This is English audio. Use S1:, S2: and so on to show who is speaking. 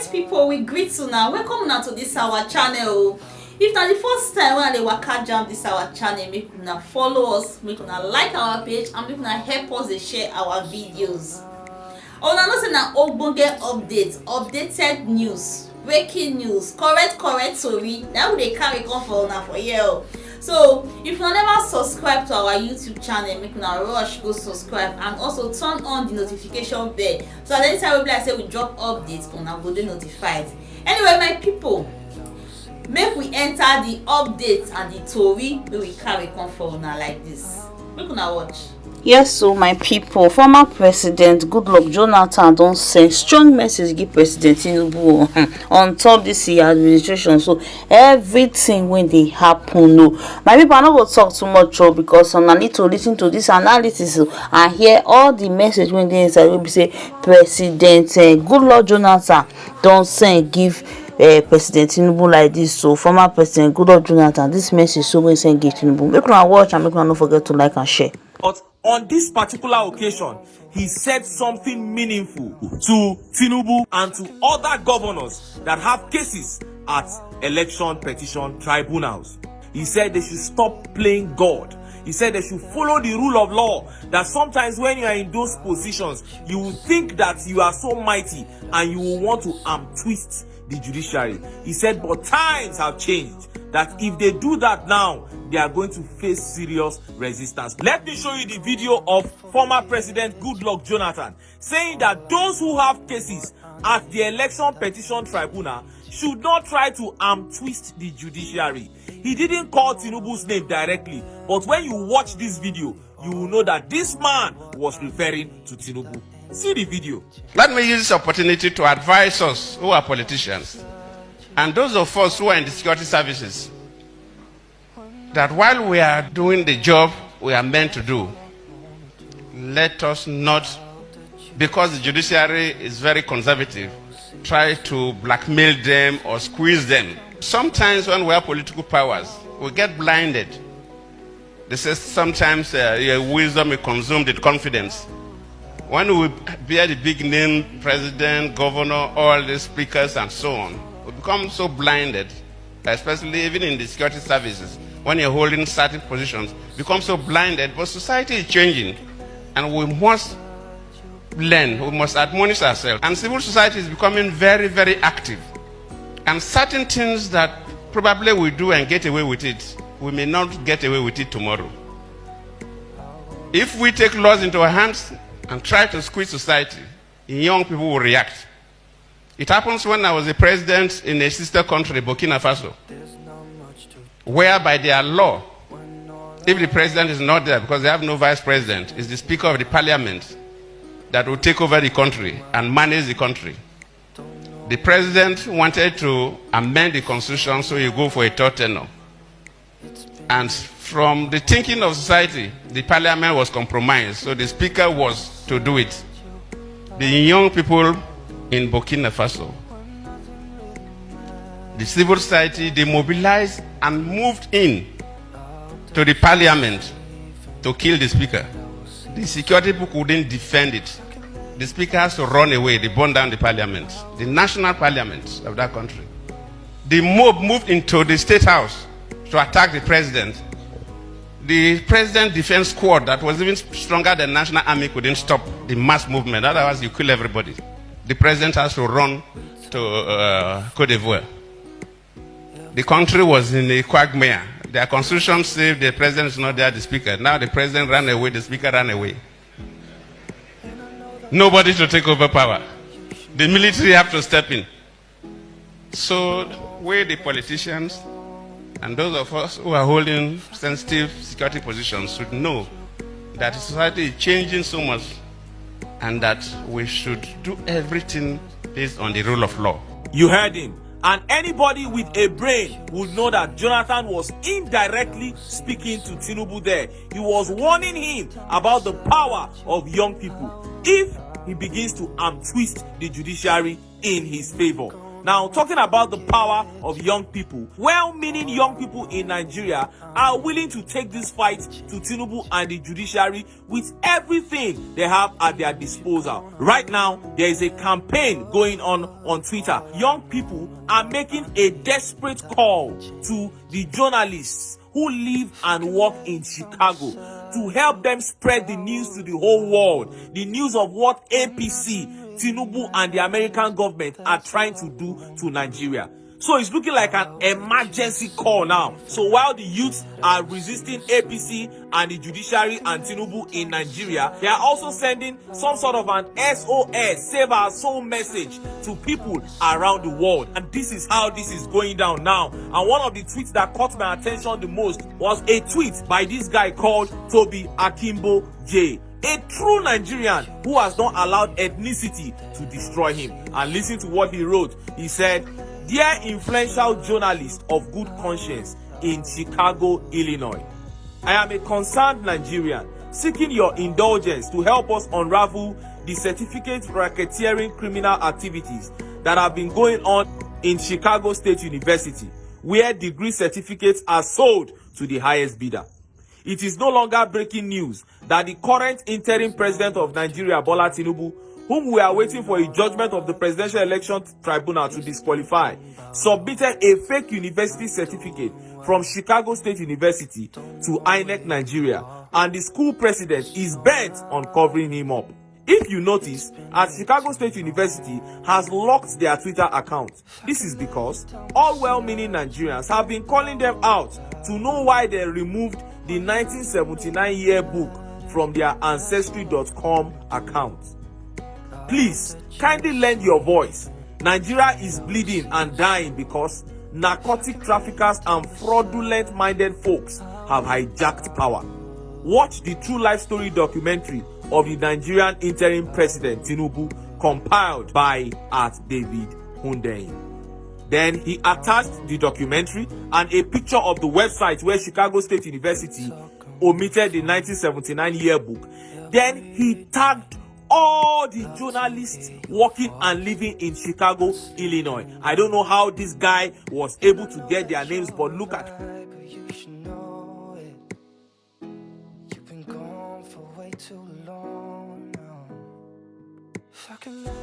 S1: Alright people, we greet you now. Welcome now to this our channel. If na the first time when I waka jam this our channel, make una follow us, make una like our page, and make una help us to share our videos. Una know say na ogbonge updated news, breaking news, correct tori. That we dey carry come for una for here. So if you never subscribe to our YouTube channel, make una rush go subscribe and also turn on the notification bell so that anytime we like say we drop updates, una go dey notified. Anyway, my people, make we enter the updates and the tori wey we carry come for una like this. Make una watch.
S2: Yes, so my people, former President Goodluck Jonathan don send strong message give President Tinubu on top this year administration. So everything when they happen, no, my people, I no go talk too much because I need to listen to this analysis and hear all the message when they inside. Will be say President Goodluck Jonathan don send give President Tinubu like this. So former President Goodluck Jonathan, this message so when send give Tinubu. Make una watch and make una no forget to like and share.
S3: But on this particular occasion, he said something meaningful to Tinubu and to other governors that have cases at election petition tribunals. He said they should stop playing God. He said they should follow the rule of law. That sometimes when you are in those positions, you will think that you are so mighty and you will want to twist the judiciary. He said, but times have changed. That if they do that now, they are going to face serious resistance. Let me show you the video of former President Goodluck Jonathan saying that those who have cases at the election petition tribunal should not try to twist the judiciary. He didn't call Tinubu's name directly, but when you watch this video, you will know that this man was referring to Tinubu. See the video.
S4: Let me use this opportunity to advise us who are politicians and those of us who are in the security services that while we are doing the job we are meant to do, let us not, because the judiciary is very conservative, try to blackmail them or squeeze them. Sometimes when we have political powers, we get blinded. They say sometimes your wisdom is consumed with confidence. When we bear the big name, president, governor, all the speakers and so on, we become so blinded, especially even in the security services. When you're holding certain positions, become so blinded. But society is changing, and we must learn, we must admonish ourselves. And civil society is becoming very, very active. And certain things that probably we do and get away with it, we may not get away with it tomorrow. If we take laws into our hands and try to squeeze society, young people will react. It happens when I was a president in a sister country, Burkina Faso, where by their law, if the president is not there because they have no vice president, it's the speaker of the parliament that will take over the country and manage the country. The president wanted to amend the constitution so you go for a third tenure. And from the thinking of society, the parliament was compromised, so the speaker was to do it. The young people in Burkina Faso, the civil society, they mobilized and moved in to the parliament to kill the speaker. The security people couldn't defend it. The speaker has to run away. They burned down the parliament, the national parliament of that country. The mob moved into the state house to attack the president. The president defense squad that was even stronger than national army couldn't stop the mass movement. Otherwise, you kill everybody. The president has to run to Cote d'Ivoire. The country was in a quagmire. Their constitution said the president is not there, the speaker. Now the president ran away, the speaker ran away. Nobody to take over power. The military have to step in. So we, the politicians, and those of us who are holding sensitive security positions should know that society is changing so much and that we should do everything based on the rule of law.
S3: You heard him. And anybody with a brain would know that Jonathan was indirectly speaking to Tinubu there. He was warning him about the power of young people if he begins to twist the judiciary in his favor. Now, talking about the power of young people, well-meaning young people in Nigeria are willing to take this fight to Tinubu and the judiciary with everything they have at their disposal. Right now, there is a campaign going on Twitter. Young people are making a desperate call to the journalists who live and work in Chicago to help them spread the news to the whole world, the news of what APC, Tinubu and the American government are trying to do to Nigeria. So it's looking like an emergency call now. So while the youths are resisting APC and the judiciary and Tinubu in Nigeria, they are also sending some sort of an SOS, save our soul message to people around the world. And this is how this is going down now. And one of the tweets that caught my attention the most was a tweet by this guy called Toby Akimbo J, a true Nigerian who has not allowed ethnicity to destroy him. And listen to what he wrote. He said, "Dear influential journalist of good conscience in Chicago, Illinois, I am a concerned Nigerian seeking your indulgence to help us unravel the certificate racketeering criminal activities that have been going on in Chicago State University, where degree certificates are sold to the highest bidder. It is no longer breaking news that the current interim president of Nigeria, Bola Tinubu, whom we are waiting for a judgment of the Presidential Election Tribunal to disqualify, submitted a fake university certificate from Chicago State University to INEC Nigeria, and the school president is bent on covering him up. If you notice, as Chicago State University has locked their Twitter account, this is because all well-meaning Nigerians have been calling them out to know why they removed the 1979 yearbook from their Ancestry.com account. Please, kindly lend your voice. Nigeria is bleeding and dying because narcotic traffickers and fraudulent-minded folks have hijacked power. Watch the true life story documentary of the Nigerian interim president Tinubu, compiled by David Hundeyin. Then he attached the documentary and a picture of the website where Chicago State University omitted the 1979 yearbook. Then he tagged all the journalists working and living in Chicago, Illinois. I don't know how this guy was able to get their names, but look at
S5: Too long now. If I can let